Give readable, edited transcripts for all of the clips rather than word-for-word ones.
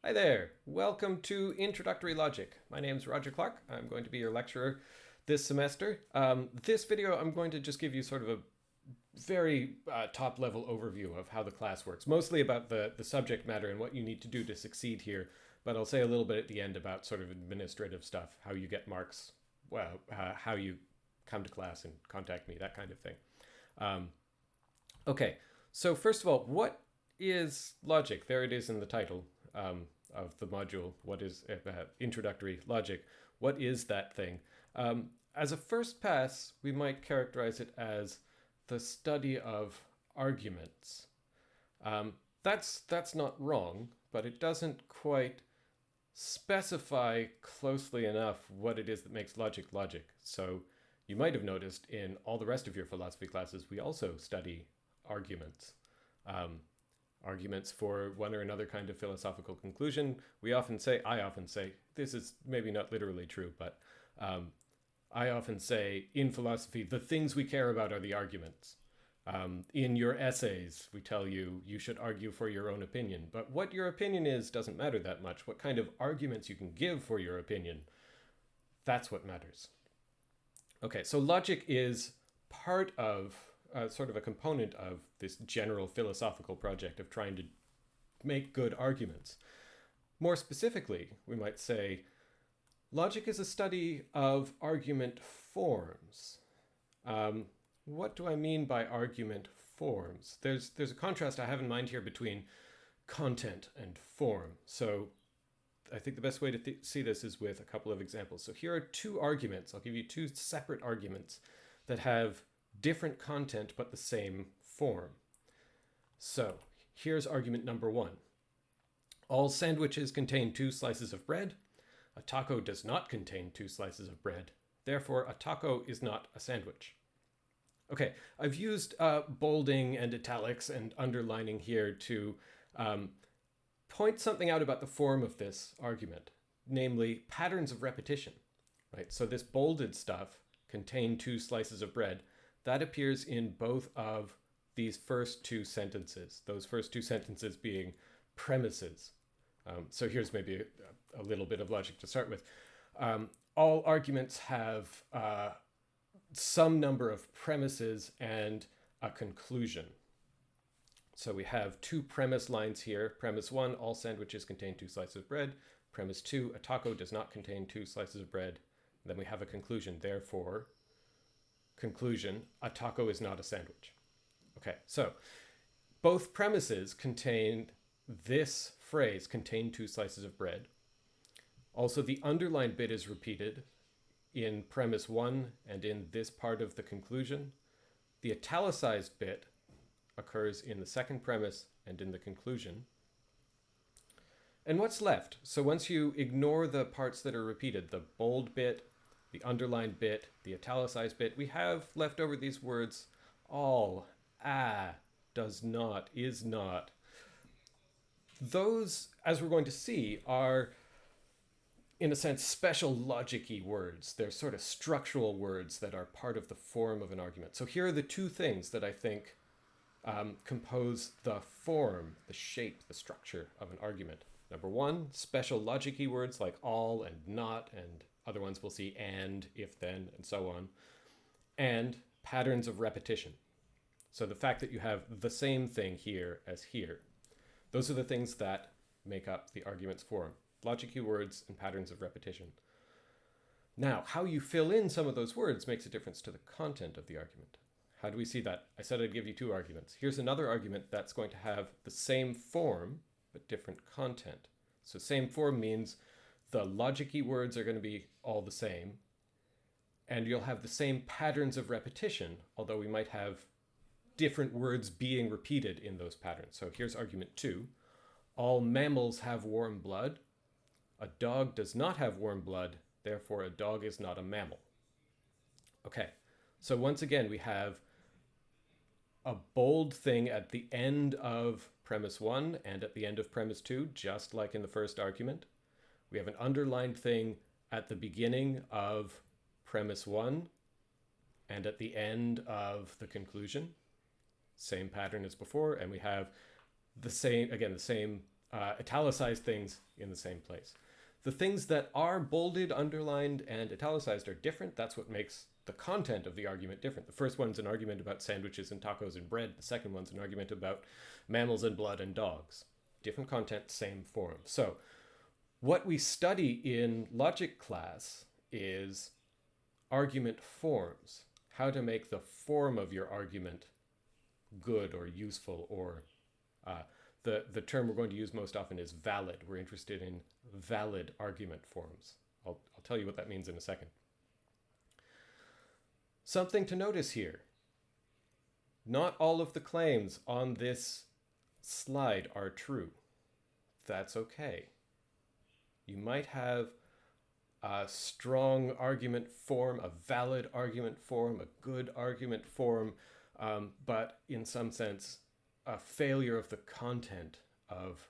Hi there, welcome to Introductory Logic. My name is Roger Clark. I'm going to be your lecturer this semester. This video, I'm going to just give you sort of a very top level overview of how the class works, mostly about the subject matter and what you need to do to succeed here. But I'll say a little bit at the end about sort of administrative stuff, how you get marks, well, how you come to class and contact me, that kind of thing. Okay, so first of all, what is logic? There it is in the title of the module. What is introductory logic? What is that thing? As a first pass, we might characterize it as the study of arguments. That's not wrong, but it doesn't quite specify closely enough what it is that makes logic logic. So you might have noticed in all the rest of your philosophy classes, we also study arguments. Arguments for one or another kind of philosophical conclusion. I often say, this is maybe not literally true, but I often say in philosophy, the things we care about are the arguments. In your essays, we tell you should argue for your own opinion, but what your opinion is doesn't matter that much. What kind of arguments you can give for your opinion, that's what matters. Okay, so logic is part of sort of a component of this general philosophical project of trying to make good arguments. More specifically, we might say logic is a study of argument forms. What do I mean by argument forms? There's a contrast I have in mind here between content and form. So I think the best way to see this is with a couple of examples. So here are two arguments. I'll give you two separate arguments that have different content but the same form. So here's argument number one. All sandwiches contain 2 slices of bread. A taco does not contain 2 slices of bread. Therefore, a taco is not a sandwich. Okay, I've used bolding and italics and underlining here to point something out about the form of this argument, namely patterns of repetition, right? So this bolded stuff, contain 2 slices of bread, that appears in both of these first 2 sentences, those first 2 sentences being premises. So here's maybe a little bit of logic to start with. All arguments have some number of premises and a conclusion. So we have 2 premise lines here. Premise 1, all sandwiches contain 2 slices of bread. Premise 2, a taco does not contain 2 slices of bread. And then we have a conclusion. Therefore, conclusion, a taco is not a sandwich. Okay, so both premises contain this phrase, contain 2 slices of bread. Also, the underlined bit is repeated in premise 1 and in this part of the conclusion. The italicized bit occurs in the second premise and in the conclusion. And what's left? So once you ignore the parts that are repeated, the bold bit, the underlined bit, the italicized bit, we have left over these words all, does not, is not. Those, as we're going to see, are in a sense special logic-y words. They're sort of structural words that are part of the form of an argument. So here are the 2 things that I think compose the form, the shape, the structure of an argument. Number 1, special logic-y words like all and not, and other ones we'll see and, if, then, and so on. And patterns of repetition. So the fact that you have the same thing here as here. Those are the things that make up the argument's form. Logic-y words and patterns of repetition. Now, how you fill in some of those words makes a difference to the content of the argument. How do we see that? I said I'd give you 2 arguments. Here's another argument that's going to have the same form, but different content. So same form means the logic-y words are going to be all the same, and you'll have the same patterns of repetition, although we might have different words being repeated in those patterns. So here's argument 2. All mammals have warm blood. A dog does not have warm blood, therefore a dog is not a mammal. Okay, so once again we have a bold thing at the end of premise 1 and at the end of premise 2, just like in the first argument. We have an underlined thing at the beginning of premise 1 and at the end of the conclusion. Same pattern as before, and we have the same italicized things in the same place. The things that are bolded, underlined, and italicized are different. That's what makes the content of the argument different. The first one's an argument about sandwiches and tacos and bread. The second one's an argument about mammals and blood and dogs. Different content, same form. So what we study in logic class is argument forms, how to make the form of your argument good or useful, or the term we're going to use most often is valid. We're interested in valid argument forms. I'll tell you what that means in a second. Something to notice here. Not all of the claims on this slide are true. That's okay. You might have a strong argument form, a valid argument form, a good argument form, but in some sense, a failure of the content of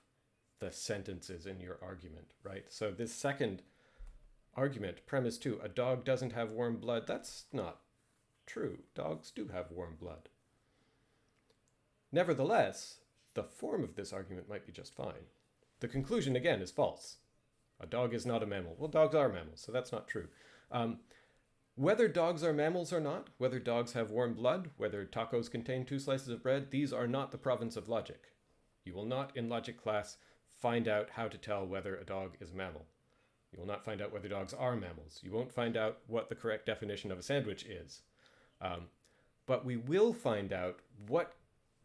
the sentences in your argument, right? So this second argument, premise 2, a dog doesn't have warm blood, that's not true. Dogs do have warm blood. Nevertheless, the form of this argument might be just fine. The conclusion, again, is false. A dog is not a mammal. Well, dogs are mammals, so that's not true. Whether dogs are mammals or not, whether dogs have warm blood, whether tacos contain 2 slices of bread, these are not the province of logic. You will not, in logic class, find out how to tell whether a dog is a mammal. You will not find out whether dogs are mammals. You won't find out what the correct definition of a sandwich is. But we will find out what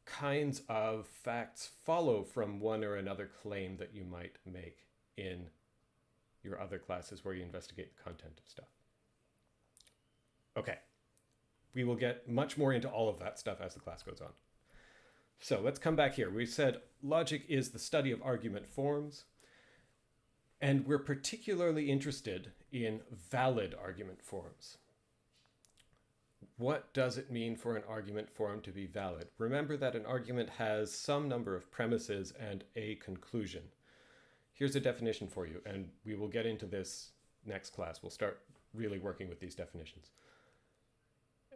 kinds of facts follow from one or another claim that you might make in your other classes where you investigate the content of stuff. Okay, we will get much more into all of that stuff as the class goes on. So let's come back here. We said logic is the study of argument forms, and we're particularly interested in valid argument forms. What does it mean for an argument form to be valid? Remember that an argument has some number of premises and a conclusion. Here's a definition for you, and we will get into this next class. We'll start really working with these definitions.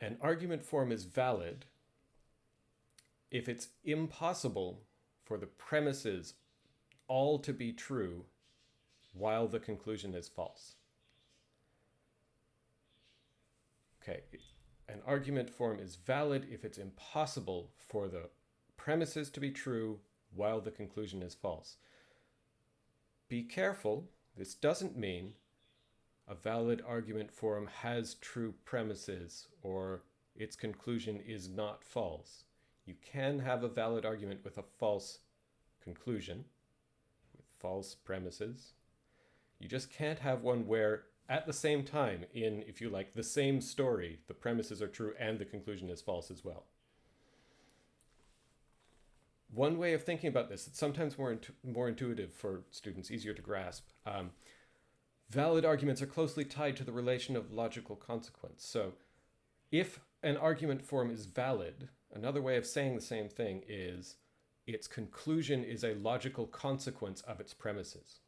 An argument form is valid if it's impossible for the premises all to be true while the conclusion is false. Okay, an argument form is valid if it's impossible for the premises to be true while the conclusion is false. Be careful, this doesn't mean a valid argument form has true premises or its conclusion is not false. You can have a valid argument with a false conclusion, with false premises. You just can't have one where at the same time, in, if you like, the same story, the premises are true and the conclusion is false as well. One way of thinking about this, it's sometimes more intuitive for students, easier to grasp. Valid arguments are closely tied to the relation of logical consequence. So if an argument form is valid, another way of saying the same thing is its conclusion is a logical consequence of its premises.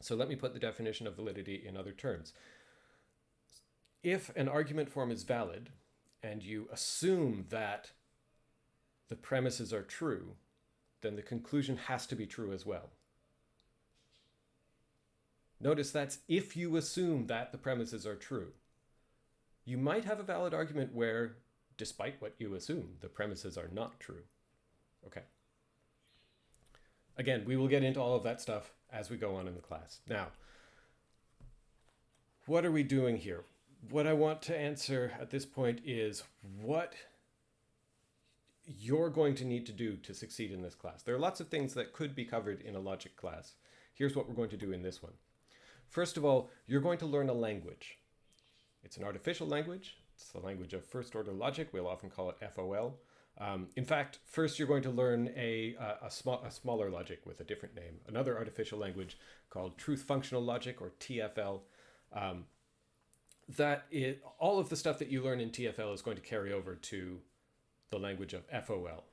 So let me put the definition of validity in other terms. If an argument form is valid and you assume that the premises are true, then the conclusion has to be true as well. Notice that's if you assume that the premises are true. You might have a valid argument where, despite what you assume, the premises are not true. Okay. Again, we will get into all of that stuff as we go on in the class. Now, what are we doing here? What I want to answer at this point is what you're going to need to do to succeed in this class. There are lots of things that could be covered in a logic class. Here's what we're going to do in this one. First of all, you're going to learn a language. It's an artificial language. It's the language of first order logic. We'll often call it FOL. In fact, first you're going to learn a smaller logic with a different name, another artificial language called truth functional logic, or TFL. All of the stuff that you learn in TFL is going to carry over to the language of FOL.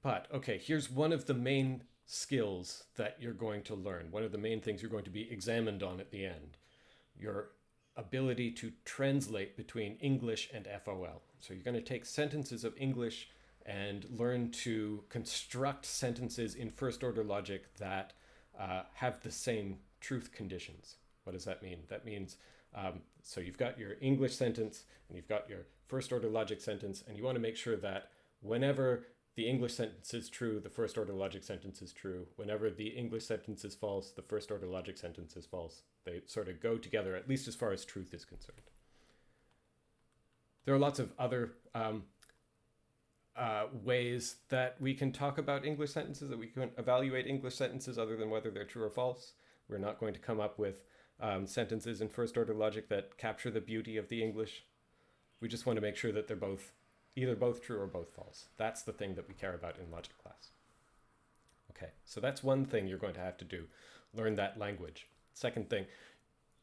But okay, here's one of the main skills that you're going to learn. One of the main things you're going to be examined on at the end. Your ability to translate between English and FOL. So you're going to take sentences of English and learn to construct sentences in first order logic that have the same truth conditions. What does that mean? That means, so you've got your English sentence and you've got your first order logic sentence, and you want to make sure that whenever the English sentence is true, the first order logic sentence is true. Whenever the English sentence is false, the first order logic sentence is false. They sort of go together, at least as far as truth is concerned. There are lots of other ways that we can talk about English sentences, that we can evaluate English sentences other than whether they're true or false. We're not going to come up with sentences in first order logic that capture the beauty of the English. We just want to make sure that they're either both true or both false. That's the thing that we care about in logic class. Okay, so that's one thing you're going to have to do, learn that language. Second thing,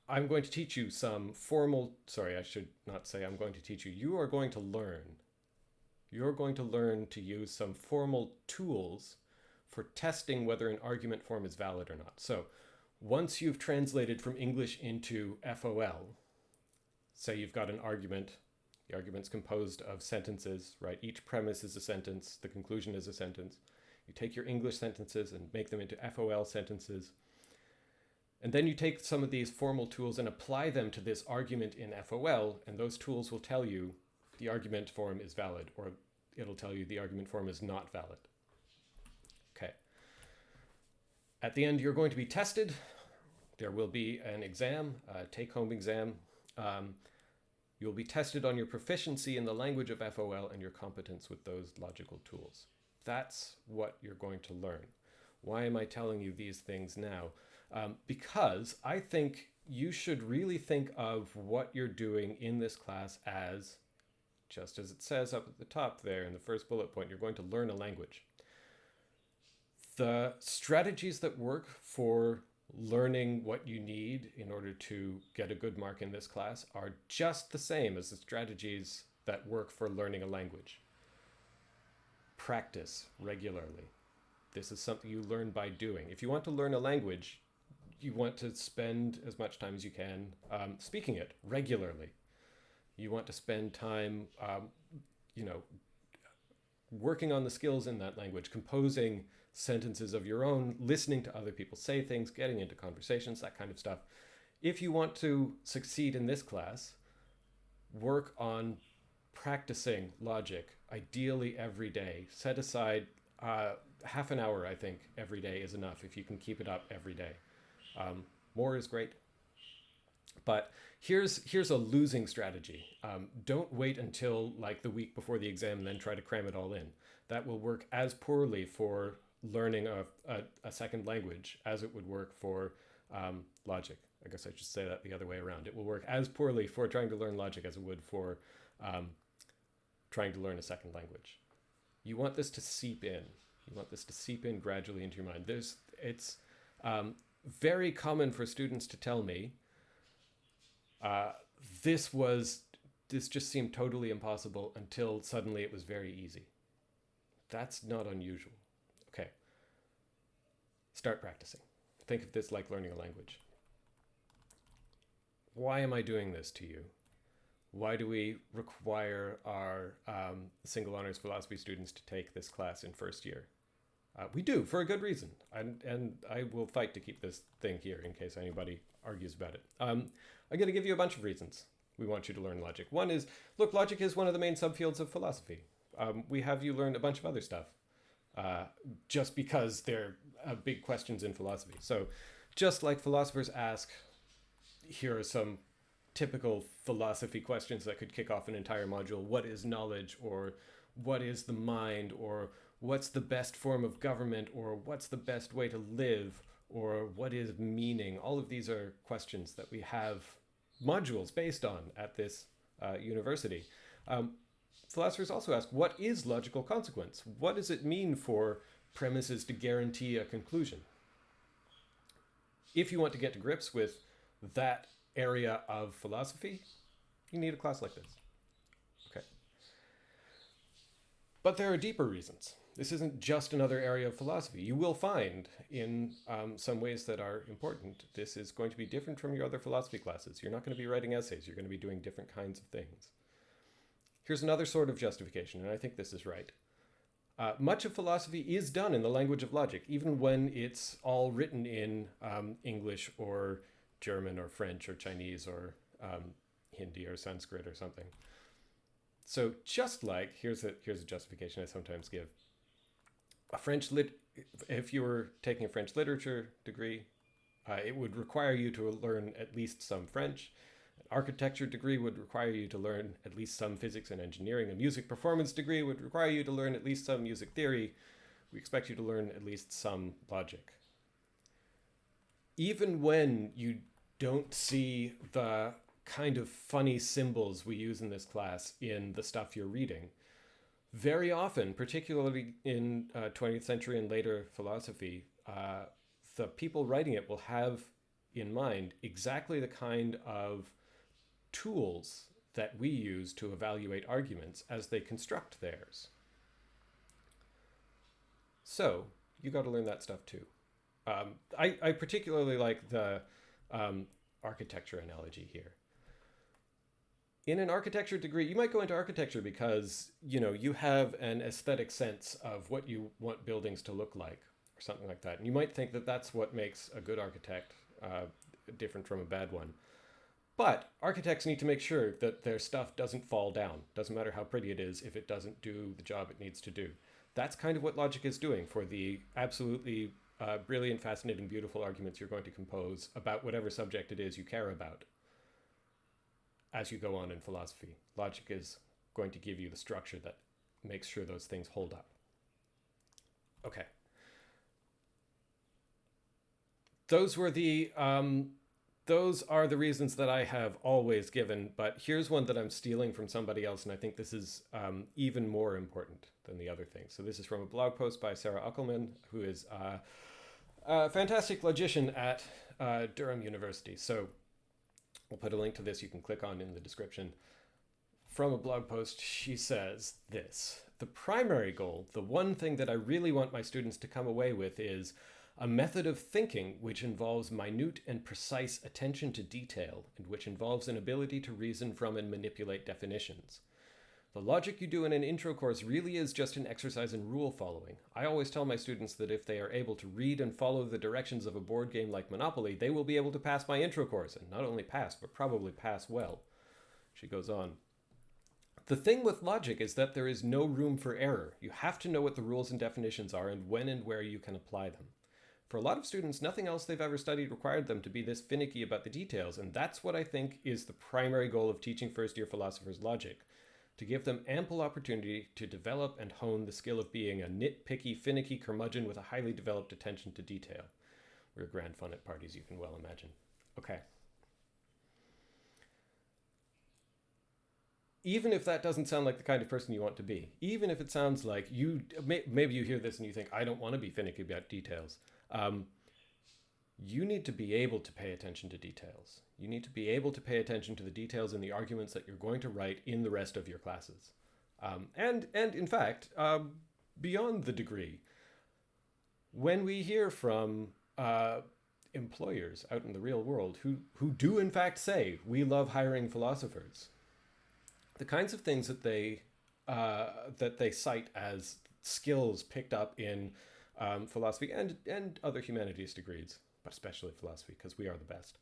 I'm going to teach you some formal, sorry, I should not say I'm going to teach you. You are going to learn. You're going to learn to use some formal tools for testing whether an argument form is valid or not. So once you've translated from English into FOL, say you've got an argument, the argument's composed of sentences, right? Each premise is a sentence, the conclusion is a sentence. You take your English sentences and make them into FOL sentences. And then you take some of these formal tools and apply them to this argument in FOL, and those tools will tell you the argument form is valid, or it'll tell you the argument form is not valid. Okay. At the end, you're going to be tested. There will be an exam, a take-home exam. You'll be tested on your proficiency in the language of FOL and your competence with those logical tools. That's what you're going to learn. Why am I telling you these things now? Because I think you should really think of what you're doing in this class as, just as it says up at the top there in the first bullet point, you're going to learn a language. The strategies that work for learning what you need in order to get a good mark in this class are just the same as the strategies that work for learning a language. Practice regularly. This is something you learn by doing. If you want to learn a language, you want to spend as much time as you can speaking it regularly. You want to spend time, working on the skills in that language, composing sentences of your own, listening to other people say things, getting into conversations, that kind of stuff. If you want to succeed in this class, work on practicing logic, ideally every day. Set aside half an hour, I think, every day is enough if you can keep it up every day. More is great. But here's a losing strategy. Don't wait until like the week before the exam and then try to cram it all in. That will work as poorly for learning a second language as it would work for logic. I guess I should say that the other way around. It will work as poorly for trying to learn logic as it would for trying to learn a second language. You want this to seep in. You want this to seep in gradually into your mind. It's very common for students to tell me, this just seemed totally impossible until suddenly it was very easy. That's not unusual. Okay. Start practicing. Think of this like learning a language. Why am I doing this to you? Why do we require our single honors philosophy students to take this class in first year? We do, for a good reason. And I will fight to keep this thing here in case anybody argues about it. I'm going to give you a bunch of reasons we want you to learn logic. One is, look, logic is one of the main subfields of philosophy. We have you learn a bunch of other stuff just because they're big questions in philosophy. So just like philosophers ask, here are some typical philosophy questions that could kick off an entire module. What is knowledge? Or what is the mind? Or what's the best form of government? Or what's the best way to live? Or what is meaning? All of these are questions that we have modules based on at this university. Philosophers also ask, what is logical consequence? What does it mean for premises to guarantee a conclusion? If you want to get to grips with that area of philosophy, you need a class like this. Okay. But there are deeper reasons. This isn't just another area of philosophy. You will find in some ways that are important, this is going to be different from your other philosophy classes. You're not going to be writing essays. You're going to be doing different kinds of things. Here's another sort of justification, and I think this is right. Much of philosophy is done in the language of logic, even when it's all written in English or German or French or Chinese or Hindi or Sanskrit or something. So just like, here's a justification I sometimes give. If you were taking a French literature degree, it would require you to learn at least some French. An architecture degree would require you to learn at least some physics and engineering. A music performance degree would require you to learn at least some music theory. We expect you to learn at least some logic. Even when you don't see the kind of funny symbols we use in this class in the stuff you're reading, very often, particularly in 20th century and later philosophy, the people writing it will have in mind exactly the kind of tools that we use to evaluate arguments as they construct theirs. So you got to learn that stuff too. I particularly like the architecture analogy here. In an architecture degree, you might go into architecture because, you have an aesthetic sense of what you want buildings to look like or something like that. And you might think that that's what makes a good architect different from a bad one. But architects need to make sure that their stuff doesn't fall down. Doesn't matter how pretty it is if it doesn't do the job it needs to do. That's kind of what logic is doing for the absolutely brilliant, fascinating, beautiful arguments you're going to compose about whatever subject it is you care about. As you go on in philosophy, logic is going to give you the structure that makes sure those things hold up. Okay. Those are the reasons that I have always given, but here's one that I'm stealing from somebody else, and I think this is even more important than the other things. So this is from a blog post by Sarah Uckelman, who is a fantastic logician at Durham University. So I'll put a link to this you can click on in the description. From a blog post, she says this: the primary goal, the one thing that I really want my students to come away with, is a method of thinking which involves minute and precise attention to detail and which involves an ability to reason from and manipulate definitions. The logic you do in an intro course really is just an exercise in rule following. I always tell my students that if they are able to read and follow the directions of a board game like Monopoly, they will be able to pass my intro course, and not only pass, but probably pass well. She goes on. The thing with logic is that there is no room for error. You have to know what the rules and definitions are and when and where you can apply them. For a lot of students, nothing else they've ever studied required them to be this finicky about the details, and that's what I think is the primary goal of teaching first-year philosophers logic. To give them ample opportunity to develop and hone the skill of being a nitpicky, finicky curmudgeon with a highly developed attention to detail. We're grand fun at parties, you can well imagine. Okay. Even if that doesn't sound like the kind of person you want to be, even if it sounds like maybe you hear this and you think, I don't want to be finicky about details. You need to be able to pay attention to details. You need to be able to pay attention to the details in the arguments that you're going to write in the rest of your classes. And in fact, beyond the degree, when we hear from employers out in the real world who do in fact say, we love hiring philosophers, the kinds of things that they cite as skills picked up in philosophy and other humanities degrees, but especially philosophy, because we are the best.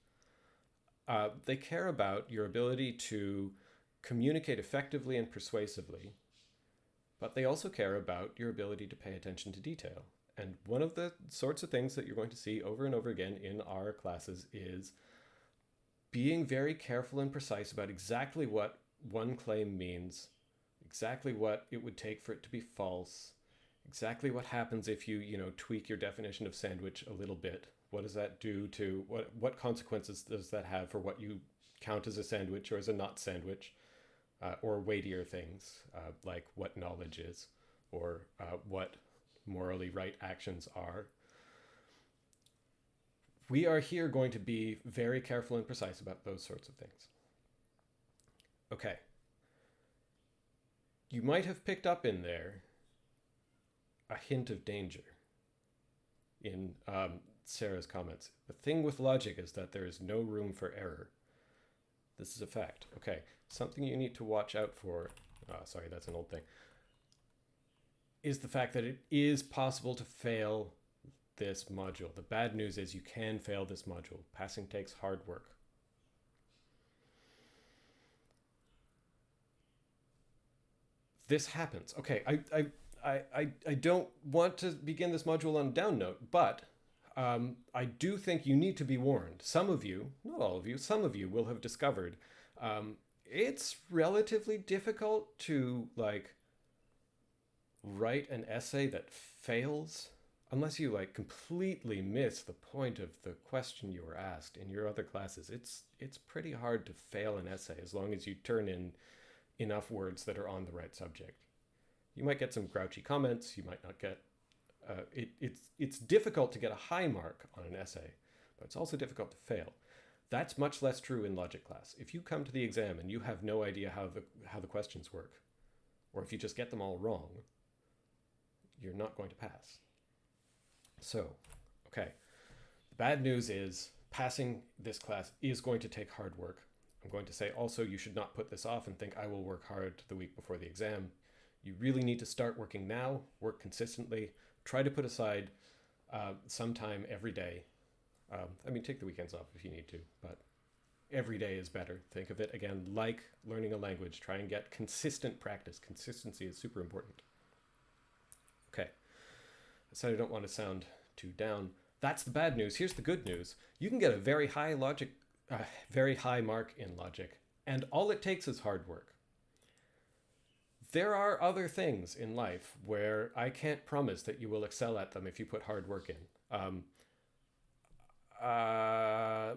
They care about your ability to communicate effectively and persuasively, but they also care about your ability to pay attention to detail. And one of the sorts of things that you're going to see over and over again in our classes is being very careful and precise about exactly what one claim means, exactly what it would take for it to be false, exactly what happens if you tweak your definition of sandwich a little bit. What does that do to, what consequences does that have for what you count as a sandwich or as a not sandwich, or weightier things, like what knowledge is, or what morally right actions are. We are here going to be very careful and precise about those sorts of things. Okay. You might have picked up in there a hint of danger in Sarah's comments. The thing with logic is that there is no room for error. This is a fact. Okay, something you need to watch out for. Oh, sorry, that's an old thing. is the fact that it is possible to fail this module. The bad news is you can fail this module. Passing takes hard work. This happens. Okay, I don't want to begin this module on a down note, but I do think you need to be warned. Some of you, not all of you, some of you will have discovered it's relatively difficult to like write an essay that fails unless you like completely miss the point of the question you were asked in your other classes. It's pretty hard to fail an essay as long as you turn in enough words that are on the right subject. You might get some grouchy comments. You might not get. It's difficult to get a high mark on an essay, but it's also difficult to fail. That's much less true in logic class. If you come to the exam and you have no idea how the questions work, or if you just get them all wrong, you're not going to pass. So, okay. The bad news is passing this class is going to take hard work. I'm going to say also you should not put this off and think I will work hard the week before the exam. You really need to start working now, work consistently, try to put aside some time every day. Take the weekends off if you need to, but every day is better. Think of it again like learning a language. Try and get consistent practice. Consistency is super important. Okay, I said I don't want to sound too down. That's the bad news. Here's the good news. You can get a very high mark in logic, and all it takes is hard work. There are other things in life where I can't promise that you will excel at them if you put hard work in.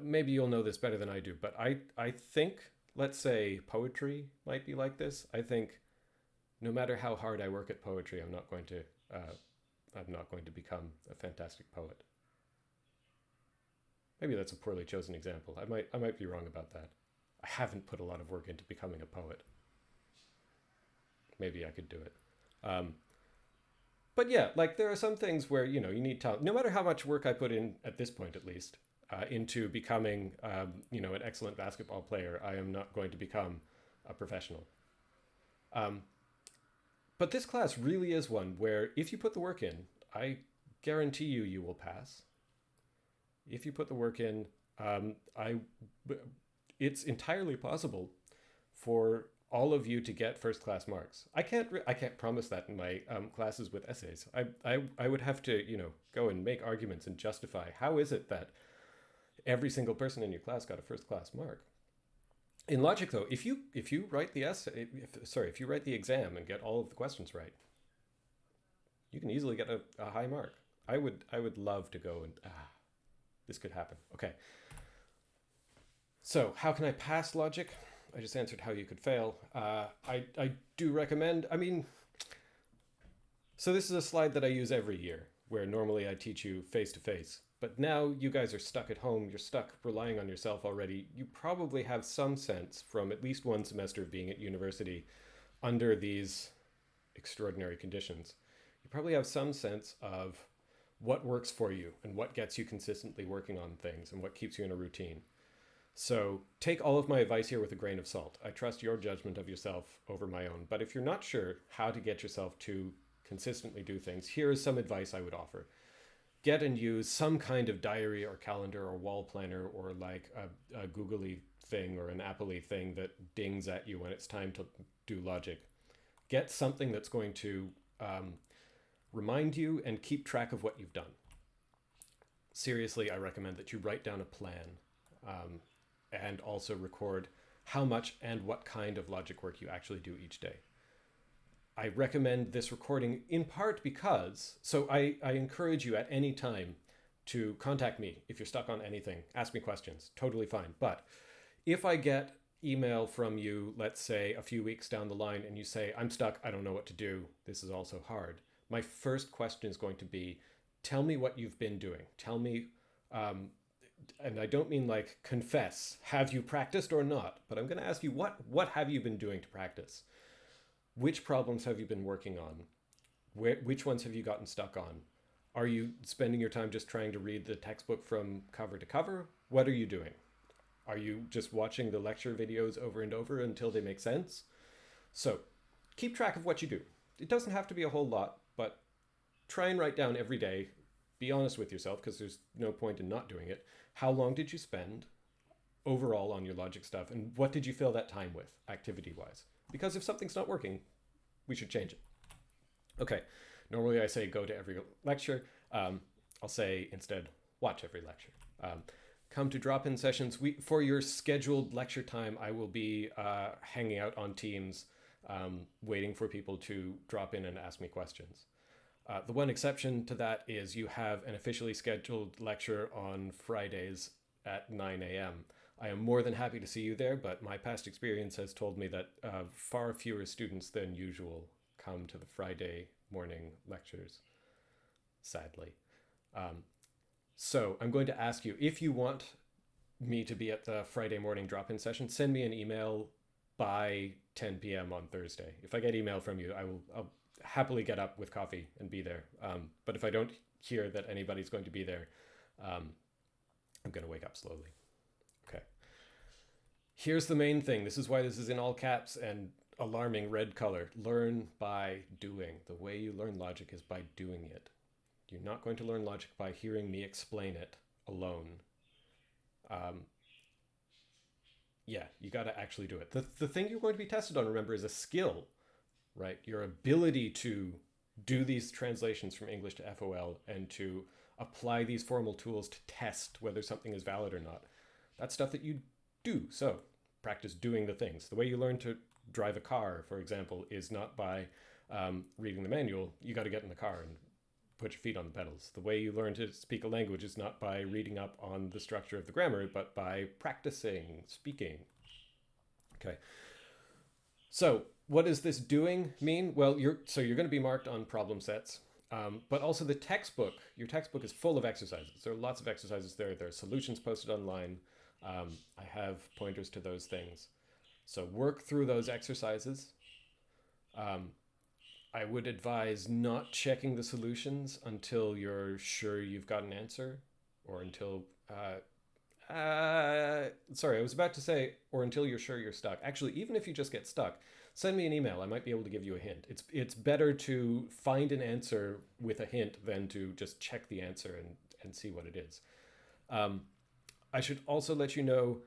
Maybe you'll know this better than I do, but I think, let's say poetry might be like this. I think no matter how hard I work at poetry, I'm not going to become a fantastic poet. Maybe that's a poorly chosen example. I might be wrong about that. I haven't put a lot of work into becoming a poet. Maybe I could do it. But yeah, like there are some things where, you need talent. No matter how much work I put in, at this point at least, into becoming, an excellent basketball player, I am not going to become a professional. But this class really is one where if you put the work in, I guarantee you will pass. If you put the work in, it's entirely possible for all of you to get first class marks. I can't promise that in my classes with essays. I would have to go and make arguments and justify how is it that every single person in your class got a first class mark. In logic though, if you write the essay, if you write the exam and get all of the questions right, you can easily get a high mark. I would love to go and this could happen. Okay. So how can I pass logic? I just answered how you could fail. I do recommend, so this is a slide that I use every year where normally I teach you face to face, but now you guys are stuck at home. You're stuck relying on yourself already. You probably have some sense from at least one semester of being at university under these extraordinary conditions. You probably have some sense of what works for you and what gets you consistently working on things and what keeps you in a routine. So take all of my advice here with a grain of salt. I trust your judgment of yourself over my own. But if you're not sure how to get yourself to consistently do things, here is some advice I would offer. Get and use some kind of diary or calendar or wall planner or like a Googly thing or an Apple-y thing that dings at you when it's time to do logic. Get something that's going to remind you and keep track of what you've done. Seriously, I recommend that you write down a plan. And also record how much and what kind of logic work you actually do each day. I recommend this recording in part because, so I encourage you at any time to contact me if you're stuck on anything. Ask me questions, totally fine. But if I get email from you, let's say a few weeks down the line, and you say, I'm stuck, I don't know what to do, this is also hard. My first question is going to be, tell me what you've been doing. Tell me, and I don't mean like confess, have you practiced or not? But I'm going to ask you, what have you been doing to practice? Which problems have you been working on? Which ones have you gotten stuck on? Are you spending your time just trying to read the textbook from cover to cover? What are you doing? Are you just watching the lecture videos over and over until they make sense? So keep track of what you do. It doesn't have to be a whole lot. but try and write down every day. Be honest with yourself, because there's no point in not doing it. How long did you spend overall on your logic stuff, and what did you fill that time with, activity-wise? Because if something's not working, we should change it. Okay, normally I say go to every lecture. I'll say instead, watch every lecture. Come to drop-in sessions. For your scheduled lecture time, I will be hanging out on Teams, waiting for people to drop in and ask me questions. The one exception to that is you have an officially scheduled lecture on Fridays at 9 a.m. I am more than happy to see you there, but my past experience has told me that far fewer students than usual come to the Friday morning lectures, sadly. So I'm going to ask you, if you want me to be at the Friday morning drop-in session, send me an email by 10 p.m. on Thursday. If I get email from you, I'll happily get up with coffee and be there. But if I don't hear that anybody's going to be there, I'm going to wake up slowly. Okay. Here's the main thing. This is why this is in all caps and alarming red color. Learn by doing. The way you learn logic is by doing it. You're not going to learn logic by hearing me explain it alone. Yeah, you got to actually do it. The thing you're going to be tested on, remember, is a skill, right? Your ability to do these translations from English to FOL and to apply these formal tools to test whether something is valid or not. That's stuff that you do. So practice doing the things. The way you learn to drive a car, for example, is not by reading the manual. You got to get in the car and put your feet on the pedals. The way you learn to speak a language is not by reading up on the structure of the grammar, but by practicing speaking. Okay. So what does this doing mean? Well, you're going to be marked on problem sets, but also the textbook. Your textbook is full of exercises. There are lots of exercises there. There are solutions posted online. I have pointers to those things. So work through those exercises. I would advise not checking the solutions until you're sure you've got an answer, or until, sorry, I was about to say, or until you're sure you're stuck. Actually, even if you just get stuck, send me an email. I might be able to give you a hint. It's better to find an answer with a hint than to just check the answer and see what it is. I should also let you know,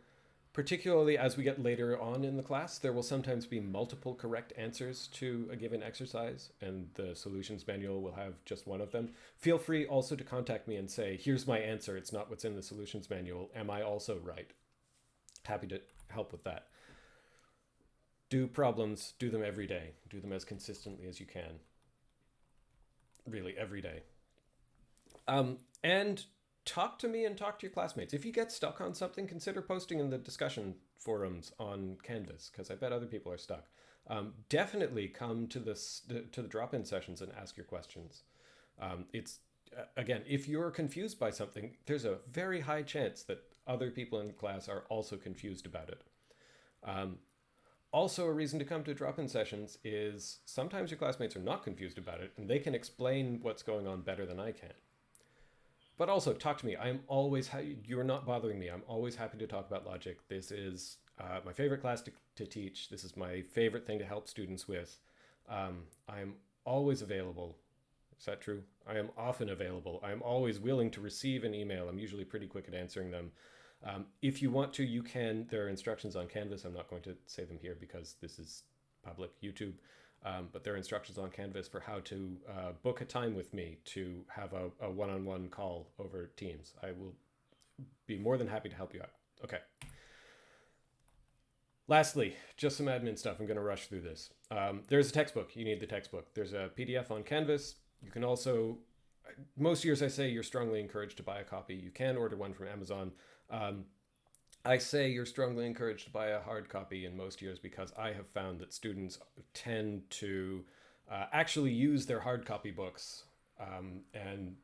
particularly as we get later on in the class, there will sometimes be multiple correct answers to a given exercise, and the solutions manual will have just one of them. Feel free also to contact me and say, here's my answer. It's not what's in the solutions manual. Am I also right? Happy to help with that. Do problems, do them every day. Do them as consistently as you can. Really, every day. And talk to me and talk to your classmates. If you get stuck on something, consider posting in the discussion forums on Canvas, because I bet other people are stuck. Definitely come to the drop-in sessions and ask your questions. Again, if you're confused by something, there's a very high chance that other people in class are also confused about it. Also, a reason to come to drop-in sessions is sometimes your classmates are not confused about it, and they can explain what's going on better than I can. But also, talk to me. You're not bothering me. I'm always happy to talk about logic. This is my favorite class to teach. This is my favorite thing to help students with. I'm always available. Is that true? I am often available. I'm always willing to receive an email. I'm usually pretty quick at answering them. If you want to, you can. There are instructions on Canvas. I'm not going to say them here because this is public YouTube. But there are instructions on Canvas for how to book a time with me to have a one-on-one call over Teams. I will be more than happy to help you out. Okay. Lastly, just some admin stuff. I'm going to rush through this. There's a textbook. You need the textbook. There's a PDF on Canvas. You can also, most years I say you're strongly encouraged to buy a copy. You can order one from Amazon. I say you're strongly encouraged to buy a hard copy in most years because I have found that students tend to actually use their hard copy books and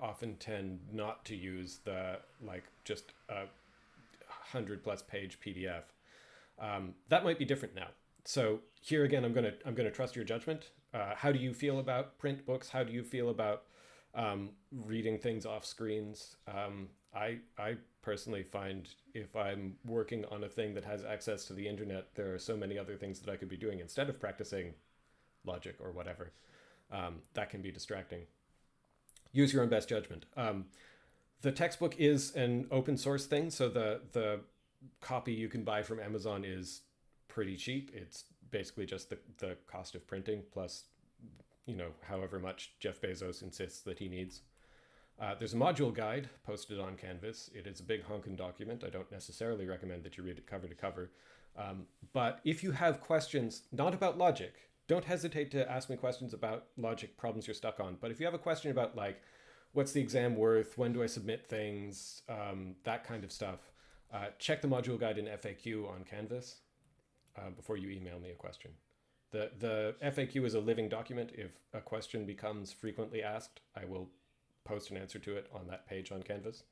often tend not to use the just 100+ page PDF. That might be different now. So here again, I'm gonna trust your judgment. How do you feel about print books? How do you feel about reading things off screens? I personally find if I'm working on a thing that has access to the internet, there are so many other things that I could be doing instead of practicing logic or whatever. That can be distracting. Use your own best judgment. The textbook is an open source thing, so the copy you can buy from Amazon is pretty cheap. It's basically just the cost of printing plus, however much Jeff Bezos insists that he needs. There's a module guide posted on Canvas. It is a big honking document. I don't necessarily recommend that you read it cover to cover. But if you have questions, not about logic, don't hesitate to ask me questions about logic problems you're stuck on. But if you have a question about like, what's the exam worth? When do I submit things? That kind of stuff. Check the module guide and FAQ on Canvas before you email me a question. The FAQ is a living document. If a question becomes frequently asked, I will post an answer to it on that page on Canvas,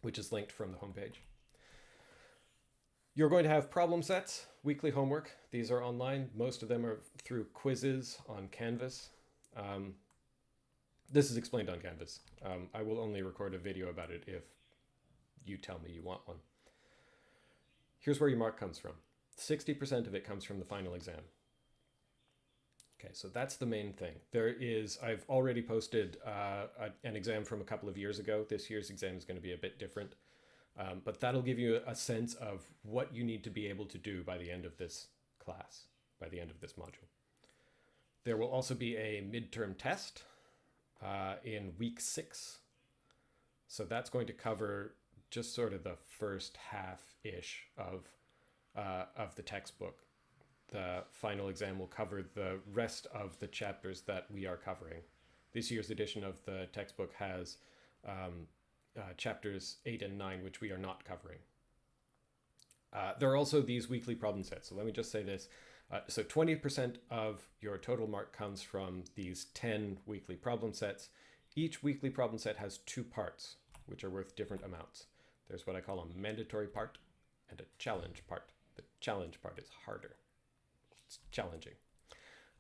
which is linked from the homepage. You're going to have problem sets, weekly homework. These are online. Most of them are through quizzes on Canvas. This is explained on Canvas. I will only record a video about it if you tell me you want one. Here's where your mark comes from. 60% of it comes from the final exam. Okay, so that's the main thing. I've already posted an exam from a couple of years ago. This year's exam is going to be a bit different. But that'll give you a sense of what you need to be able to do by the end of this class, by the end of this module. There will also be a midterm test in week 6. So that's going to cover just sort of the first half-ish of the textbook. The final exam will cover the rest of the chapters that we are covering. This year's edition of the textbook has chapters 8 and 9, which we are not covering. There are also these weekly problem sets. So let me just say this. So 20% of your total mark comes from these 10 weekly problem sets. Each weekly problem set has 2 parts, which are worth different amounts. There's what I call a mandatory part and a challenge part. The challenge part is harder. It's challenging.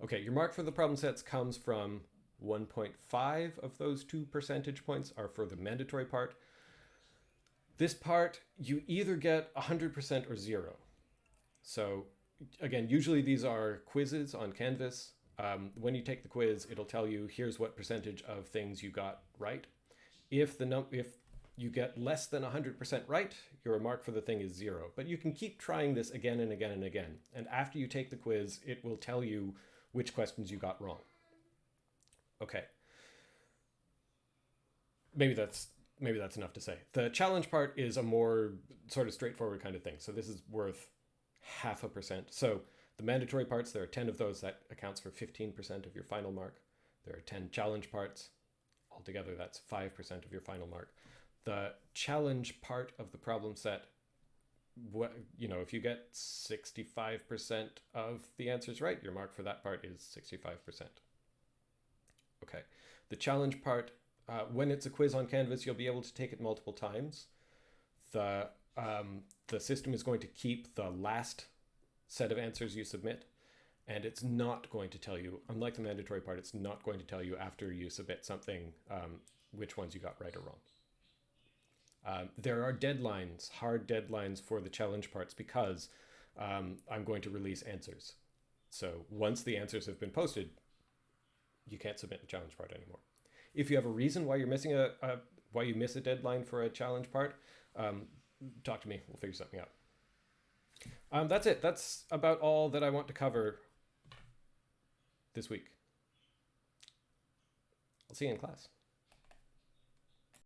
Okay, your mark for the problem sets comes from 1.5 of those 2 percentage points are for the mandatory part. This part, you either get 100% or 0. So again, usually these are quizzes on Canvas. When you take the quiz, it'll tell you here's what percentage of things you got right. If you get less than 100% right, your mark for the thing is 0. But you can keep trying this again and again and again. And after you take the quiz, it will tell you which questions you got wrong. Okay. Maybe that's enough to say. The challenge part is a more sort of straightforward kind of thing. So this is worth 0.5%. So the mandatory parts, there are 10 of those. That accounts for 15% of your final mark. There are 10 challenge parts. Altogether, that's 5% of your final mark. The challenge part of the problem set, if you get 65% of the answers right, your mark for that part is 65%. Okay. The challenge part, when it's a quiz on Canvas, you'll be able to take it multiple times. The system is going to keep the last set of answers you submit, and it's not going to tell you, unlike the mandatory part, it's not going to tell you after you submit something which ones you got right or wrong. There are deadlines, hard deadlines for the challenge parts because I'm going to release answers. So once the answers have been posted, you can't submit the challenge part anymore. If you have a reason why you're missing why you miss a deadline for a challenge part, talk to me. We'll figure something out. That's it. That's about all that I want to cover this week. I'll see you in class.